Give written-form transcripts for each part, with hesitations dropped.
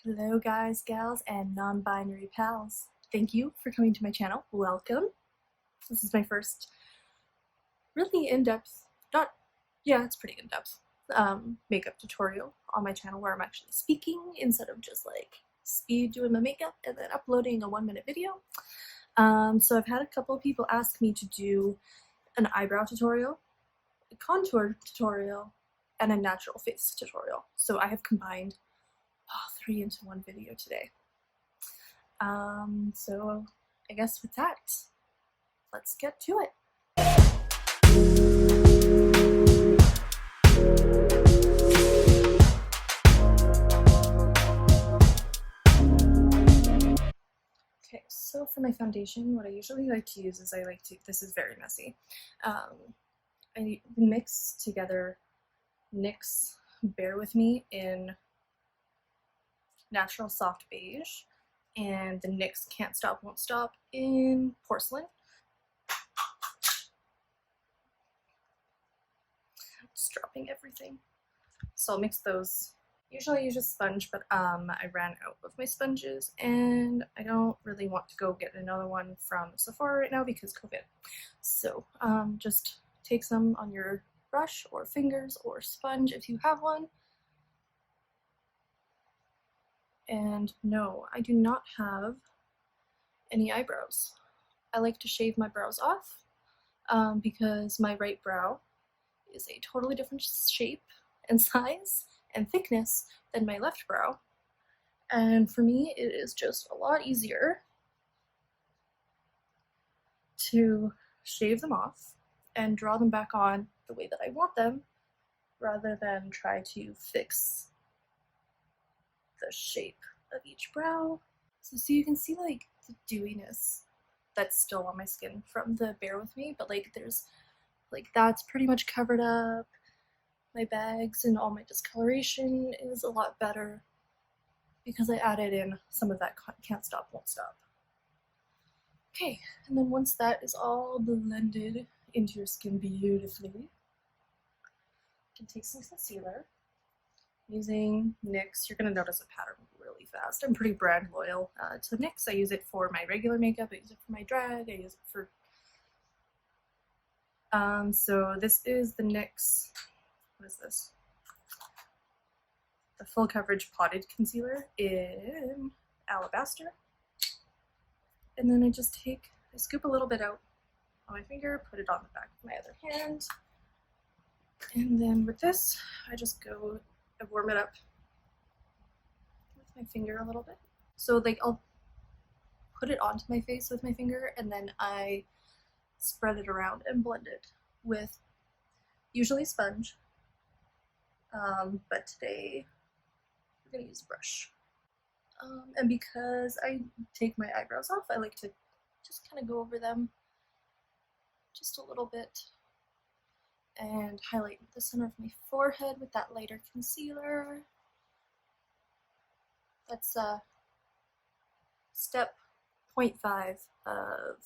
Hello guys, gals, and non-binary pals. Thank you for coming to my channel. Welcome. This is my first really in-depth, it's pretty in-depth, makeup tutorial on my channel where I'm actually speaking instead of just like speed doing my makeup and then uploading a 1-minute video. So I've had a couple of people ask me to do an eyebrow tutorial, a contour tutorial, and a natural face tutorial. So I have combined all 3 into one video today. So I guess with that, let's get to it. Okay, so for my foundation, what I usually like to use is this is very messy. I mix together NYX Bare With Me in Natural Soft Beige and the NYX Can't Stop Won't Stop in Porcelain. Just dropping everything. So I'll mix those. Usually I use a sponge, but I ran out of my sponges and I don't really want to go get another one from Sephora right now because COVID. So just take some on your brush or fingers or sponge if you have one. And no, I do not have any eyebrows. I like to shave my brows off because my right brow is a totally different shape and size and thickness than my left brow. And for me, it is just a lot easier to shave them off and draw them back on the way that I want them rather than try to fix the shape of each brow. So you can see like the dewiness that's still on my skin from the Bare With Me, but like there's like that's pretty much covered up. My bags and all my discoloration is a lot better because I added in some of that Can't Stop Won't Stop. Okay, and then once that is all blended into your skin beautifully, you can take some concealer. Using NYX, you're going to notice a pattern really fast. I'm pretty brand loyal to NYX. I use it for my regular makeup, I use it for my drag, I use it for... so this is the NYX, what is this? The Full Coverage Potted Concealer in Alabaster. And then I scoop a little bit out on my finger, put it on the back of my other hand. And then with this, I warm it up with my finger a little bit. So like I'll put it onto my face with my finger and then I spread it around and blend it with usually sponge. But today we're gonna use a brush. And because I take my eyebrows off, I like to just kind of go over them just a little bit and highlight the center of my forehead with that lighter concealer. That's step 0.5 of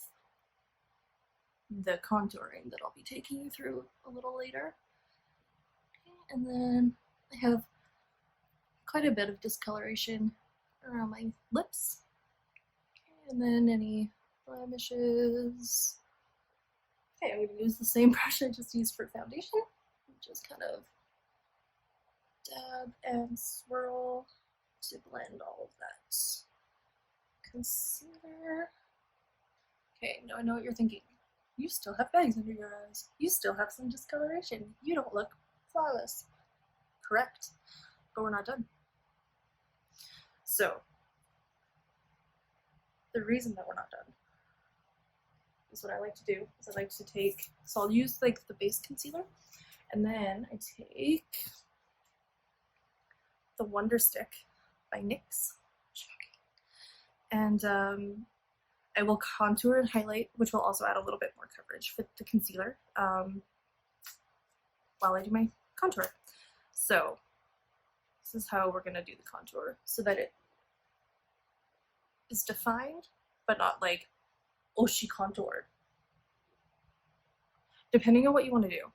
the contouring that I'll be taking you through a little later. And then I have quite a bit of discoloration around my lips. And then any blemishes. Okay, I'm going to use the same brush I just used for foundation. Just kind of dab and swirl to blend all of that concealer. Okay, now I know what you're thinking. You still have bags under your eyes. You still have some discoloration. You don't look flawless. Correct, but we're not done. So, the reason that we're not done is what I like to do is I like to take, so I'll use like the base concealer and then I take the Wonder Stick by NYX and I will contour and highlight, which will also add a little bit more coverage with the concealer while I do my contour. So this is how we're going to do the contour so that it is defined but not like, oh, she contoured. Depending on what you want to do.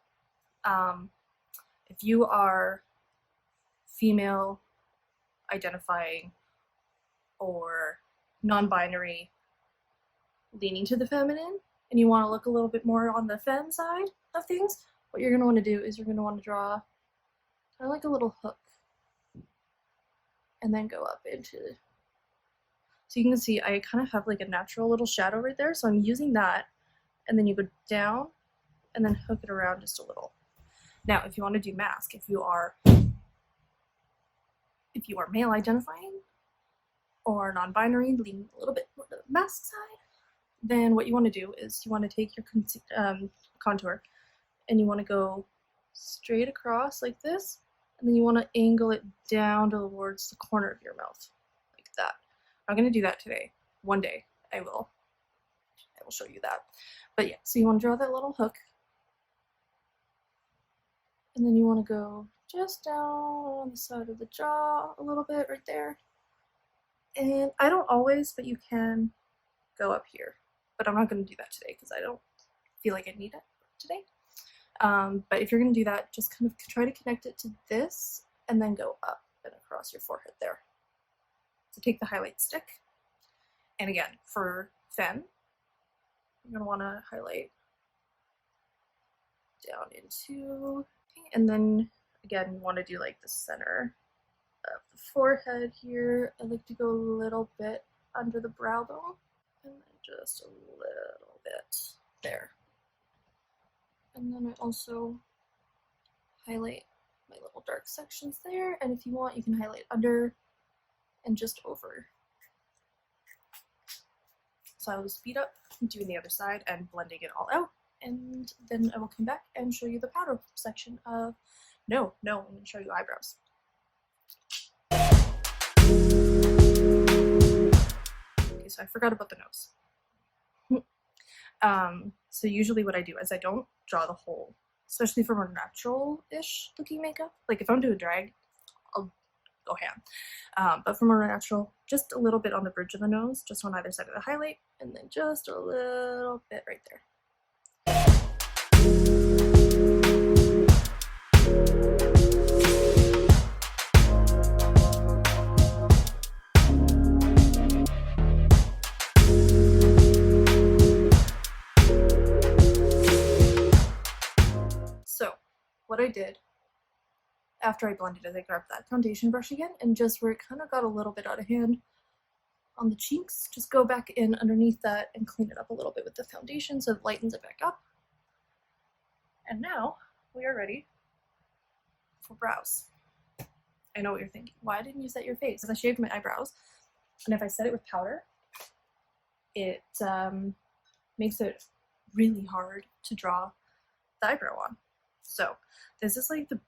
If you are female identifying or non-binary leaning to the feminine, and you want to look a little bit more on the femme side of things, what you're going to want to do is you're going to want to draw kind of like a little hook and then go up into, so you can see I kind of have like a natural little shadow right there, so I'm using that, and then you go down and then hook it around just a little. Now if you want to do mask, if you are male identifying or non-binary, leaning a little bit more to the mask side, then what you want to do is you want to take your contour and you want to go straight across like this, and then you want to angle it down towards the corner of your mouth like that. I'm not going to do that today. One day I will show you that. But yeah, so you want to draw that little hook, and then you want to go just down on the side of the jaw a little bit right there. And I don't always, but you can go up here. But I'm not going to do that today because I don't feel like I need it today. But if you're going to do that, just kind of try to connect it to this and then go up and across your forehead there. So take the highlight stick, and again, for femme, you're going to want to highlight down into, and then again, you want to do like the center of the forehead here. I like to go a little bit under the brow bone, and then just a little bit there. And then I also highlight my little dark sections there, and if you want, you can highlight under and just over. So I will speed up doing the other side and blending it all out, and then I will come back and show you the powder section of, no, I'm going to show you eyebrows. Okay, so I forgot about the nose. So usually what I do is I don't draw the whole, especially for more natural-ish looking makeup. Like if I'm doing drag, I'll go ham. But for more natural, just a little bit on the bridge of the nose, just on either side of the highlight, and then just a little bit right there. So what I did after I blended it, I grabbed that foundation brush again, and just where it kind of got a little bit out of hand on the cheeks, just go back in underneath that and clean it up a little bit with the foundation so it lightens it back up. And now we are ready for brows. I know what you're thinking. Why didn't you set your face? Because I shaved my eyebrows, and if I set it with powder, it makes it really hard to draw the eyebrow on. So this is like the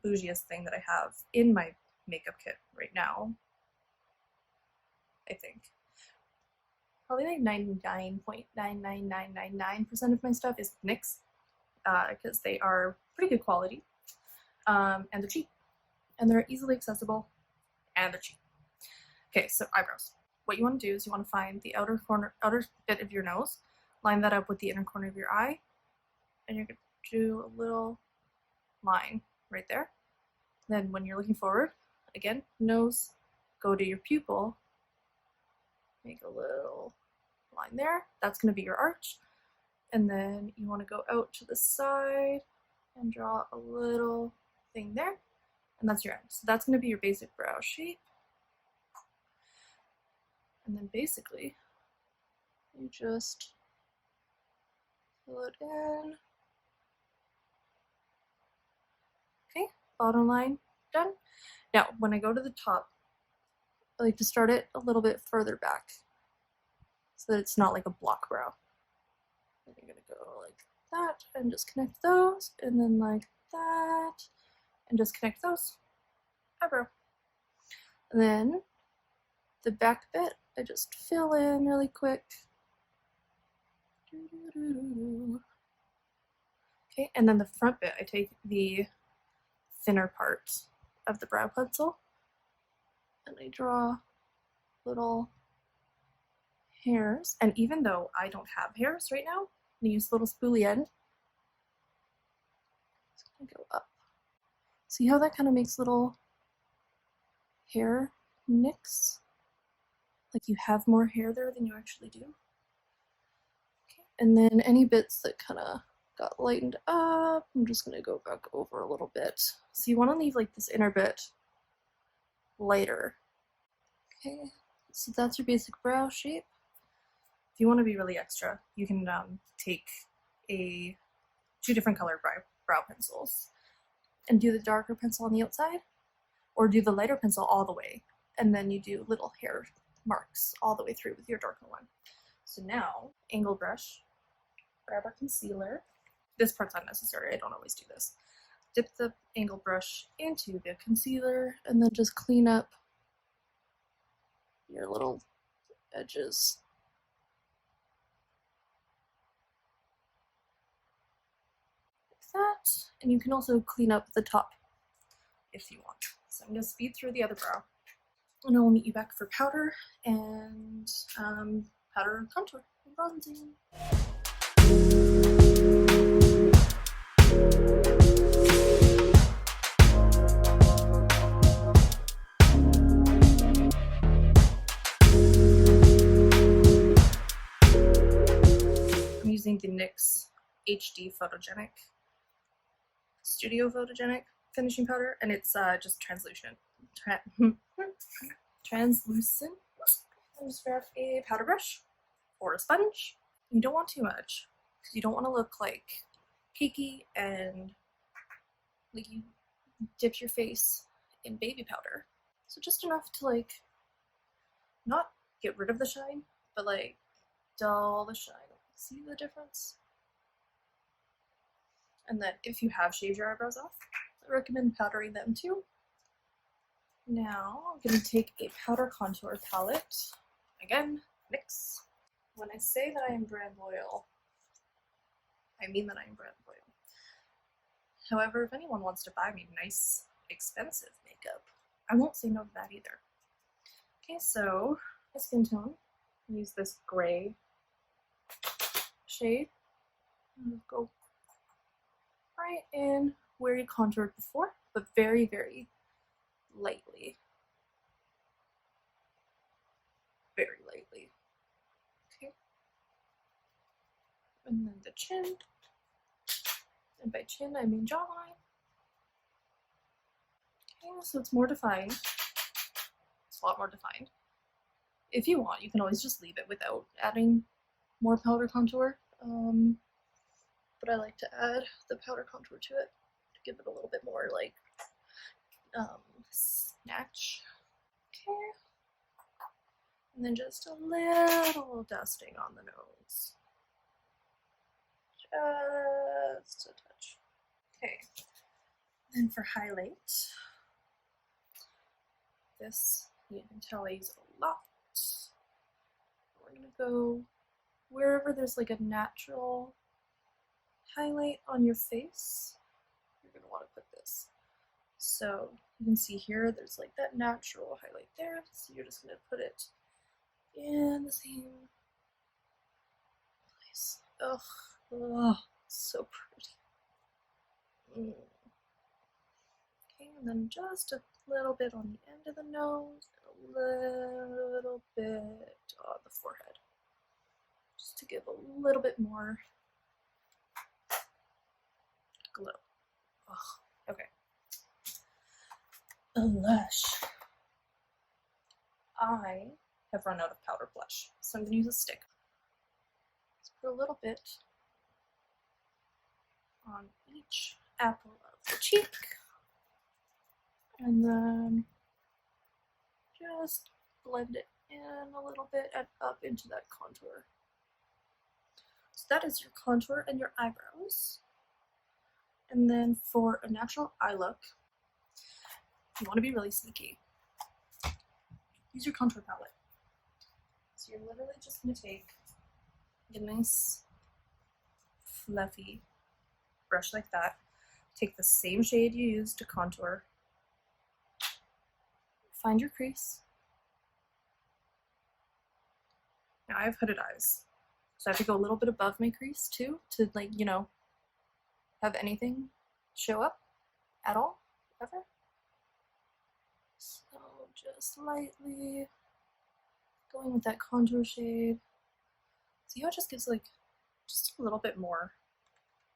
bougiest thing that I have in my makeup kit right now. I think probably like 99.99999% of my stuff is NYX, because they are pretty good quality, and they're cheap, and they're easily accessible, and they're cheap. Okay, so eyebrows. What you want to do is you want to find the outer bit of your nose, line that up with the inner corner of your eye, and you're going to do a little line right there. Then when you're looking forward, again, nose, go to your pupil, make a little line there. That's going to be your arch. And then you want to go out to the side and draw a little thing there. And that's your end. So that's going to be your basic brow shape. And then basically, you just fill it in. Okay, bottom line done. Now, when I go to the top, I like to start it a little bit further back so that it's not like a block brow. And you're going to go like that and just connect those, and then like that, and just connect those. Eyebrow. And then the back bit, I just fill in really quick. Okay, and then the front bit, I take the thinner part of the brow pencil and I draw little hairs. And even though I don't have hairs right now, I'm going to use a little spoolie end. It's going to go up. See how that kind of makes little hair nicks? like you have more hair there than you actually do. Okay. And then any bits that kind of got lightened up, I'm just going to go back over a little bit. So you want to leave like this inner bit lighter. Okay, so that's your basic brow shape. If you want to be really extra, you can take two different colored brow pencils and do the darker pencil on the outside, or do the lighter pencil all the way, and then you do little hair marks all the way through with your darker one. So now, angle brush, grab our concealer. This part's unnecessary, I don't always do this. Dip the angle brush into the concealer and then just clean up your little edges. Like that. And you can also clean up the top if you want. So I'm going to speed through the other brow. And I'll meet you back for powder and powder contour and bronzing. I'm using the NYX HD Photogenic Studio Photogenic finishing powder, and it's just translucent. Translucent. I'll just grab a powder brush or a sponge. You don't want too much because you don't want to look like cakey and like you dipped your face in baby powder. So just enough to like not get rid of the shine, but like dull the shine. See the difference? And then if you have shaved your eyebrows off, I recommend powdering them too. Now I'm going to take a powder contour palette. Again, NYX. When I say that I am brand loyal, I mean that I am brand loyal. However, if anyone wants to buy me nice, expensive makeup, I won't say no to that either. Okay, so my skin tone, use this gray shade. Go right in where you contoured before, but very, very lightly. Very lightly. Okay. And then the chin. And by chin, I mean jawline. Okay, so it's more defined. It's a lot more defined. If you want, you can always just leave it without adding more powder contour. But I like to add the powder contour to it to give it a little bit more like snatch. Okay. And then just a little dusting on the nose. Just a touch. Okay. Then for highlight, this you can tell I use a lot. We're gonna go wherever there's like a natural highlight on your face. You're gonna want to put this. So you can see here, there's like that natural highlight there. So you're just gonna put it in the same place. Ugh, oh, so pretty. Okay, and then just a little bit on the end of the nose, and a little bit on the forehead, just to give a little bit more glow. Ugh, okay. Blush. I have run out of powder blush, so I'm going to use a stick. Just put a little bit on each apple of the cheek, and then just blend it in a little bit and up into that contour. So that is your contour and your eyebrows. And then for a natural eye look, you want to be really sneaky. Use your contour palette. So you're literally just going to take a nice fluffy brush like that. Take the same shade you used to contour. Find your crease. Now I have hooded eyes, so I have to go a little bit above my crease too to, like, you know, have anything show up at all, ever. So just lightly going with that contour shade. See how it just gives like just a little bit more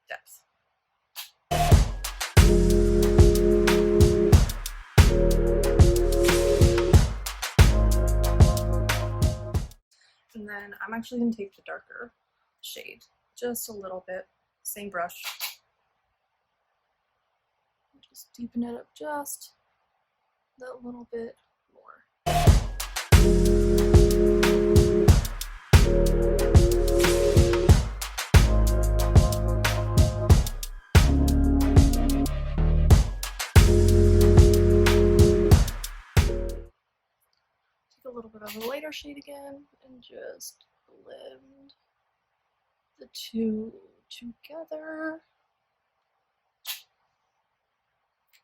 depth. And then I'm actually going to take the darker shade, just a little bit, same brush. Just deepen it up just that little bit more. Take a little bit of a lighter shade again and just blend the two together.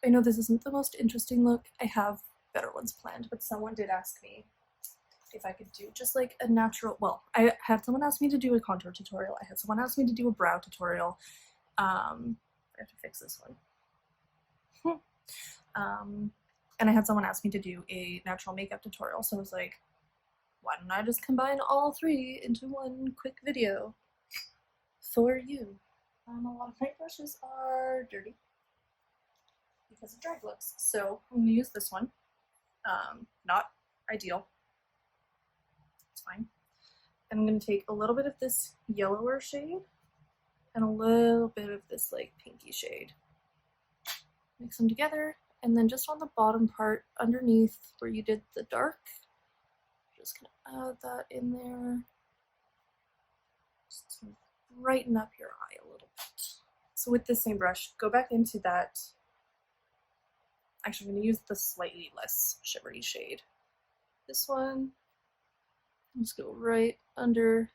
I know this isn't the most interesting look. I have better ones planned, but someone did ask me if I could do just like a natural, well, I had someone ask me to do a contour tutorial. I had someone ask me to do a brow tutorial. I have to fix this one. And I had someone ask me to do a natural makeup tutorial. So I was like, why don't I just combine all three into one quick video for you? A lot of my brushes are dirty because of drag looks. So I'm gonna use this one. Not ideal. It's fine. And I'm gonna take a little bit of this yellower shade and a little bit of this like pinky shade. Mix them together, and then just on the bottom part underneath where you did the dark, just gonna add that in there. Just to brighten up your eye a little bit. So with this same brush, go back into that. Actually, I'm going to use the slightly less shimmery shade. This one, just go right under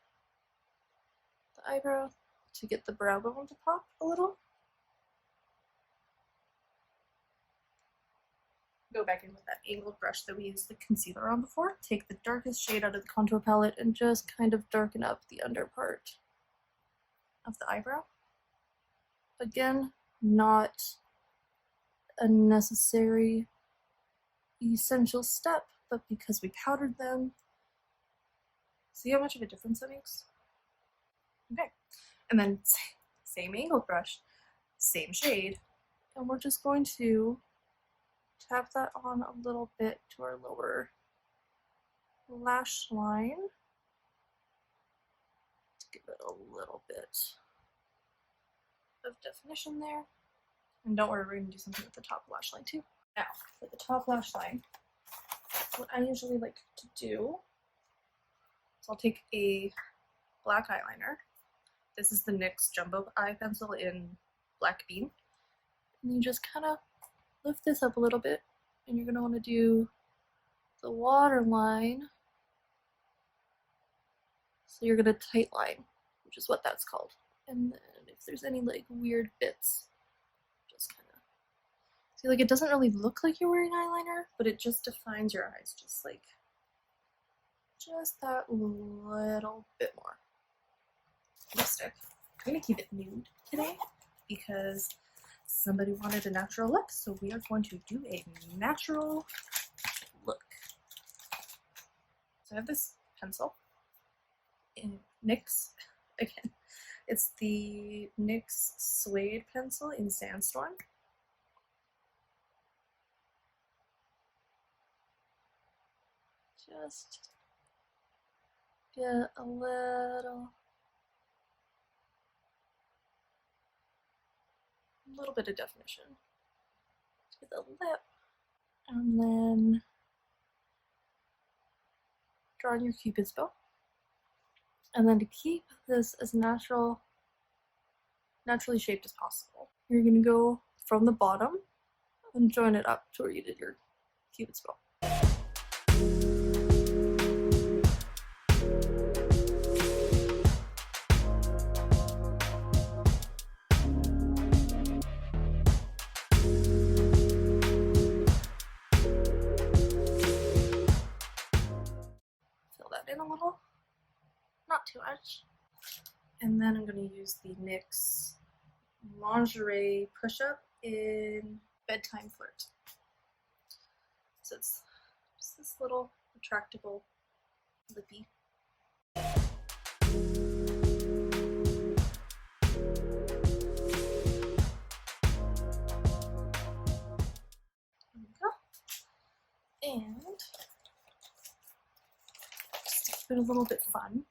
the eyebrow to get the brow bone to pop a little. Go back in with that angled brush that we used the concealer on before. Take the darkest shade out of the contour palette and just kind of darken up the under part of the eyebrow. Again, not a necessary essential step, but because we powdered them, see how much of a difference that makes? Okay, and then same angled brush, same shade, and we're just going to tap that on a little bit to our lower lash line to give it a little bit of definition there. And don't worry, we're going to do something with the top lash line too. Now, for the top lash line, what I usually like to do is I'll take a black eyeliner. This is the NYX Jumbo Eye Pencil in Black Bean. And you just kind of lift this up a little bit, and you're going to want to do the waterline. So you're going to tight line, which is what that's called. And then if there's any like weird bits, just kind of see, like it doesn't really look like you're wearing eyeliner, but it just defines your eyes just like just that little bit more. Lipstick. I'm gonna keep it nude today because somebody wanted a natural look, so we are going to do a natural look. So I have this pencil in NYX again. It's the NYX Suede pencil in Sandstorm. Just get a little bit of definition to the lip, and then draw on your Cupid's bow. And then to keep this as naturally shaped as possible, you're going to go from the bottom and join it up to where you did your Cupid's bow. Fill that in a little. Not too much. And then I'm going to use the NYX Lingerie Push-Up in Bedtime Flirt. So it's just this little retractable lippy. There we go. And just to keep it a little bit fun,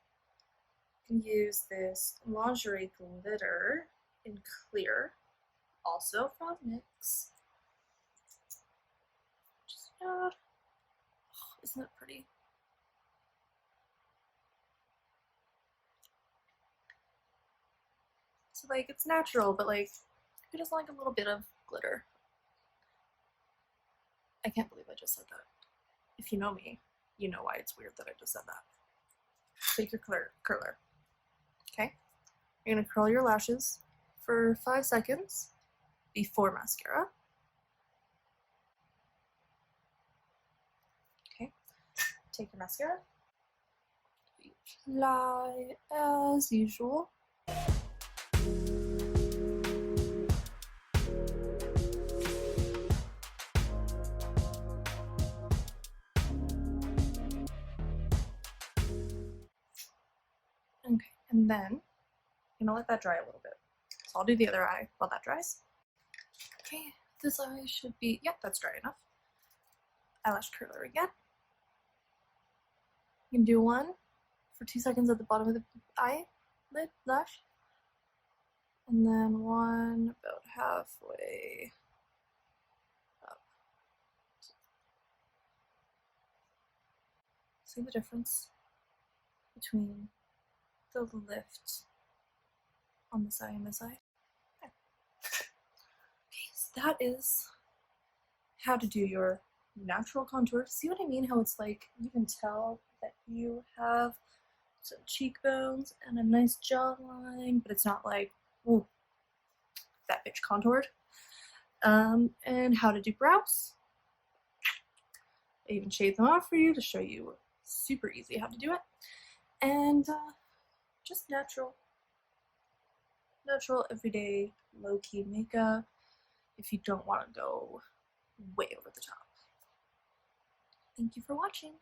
you can use this lingerie glitter in clear, also from NYX. Just oh, isn't it pretty? So like it's natural, but like who doesn't like a little bit of glitter? I can't believe I just said that. If you know me, you know why it's weird that I just said that. Take your curler. Okay? You're gonna curl your lashes for 5 seconds before mascara. Okay? Take your mascara. Apply as usual. Okay, and then I'm gonna let that dry a little bit. So I'll do the other eye while that dries. Okay, this eye should be, yep, that's dry enough. Eyelash curler again. You can do one for 2 seconds at the bottom of the eyelid lash. And then one about halfway up. See the difference between the lift on this eye and this eye? Okay, so that is how to do your natural contour. See what I mean? How it's like you can tell that you have some cheekbones and a nice jawline, but it's not like, ooh, that bitch contoured. And how to do brows. I even shaved them off for you to show you super easy how to do it. And just natural, everyday, low-key makeup if you don't want to go way over the top. Thank you for watching.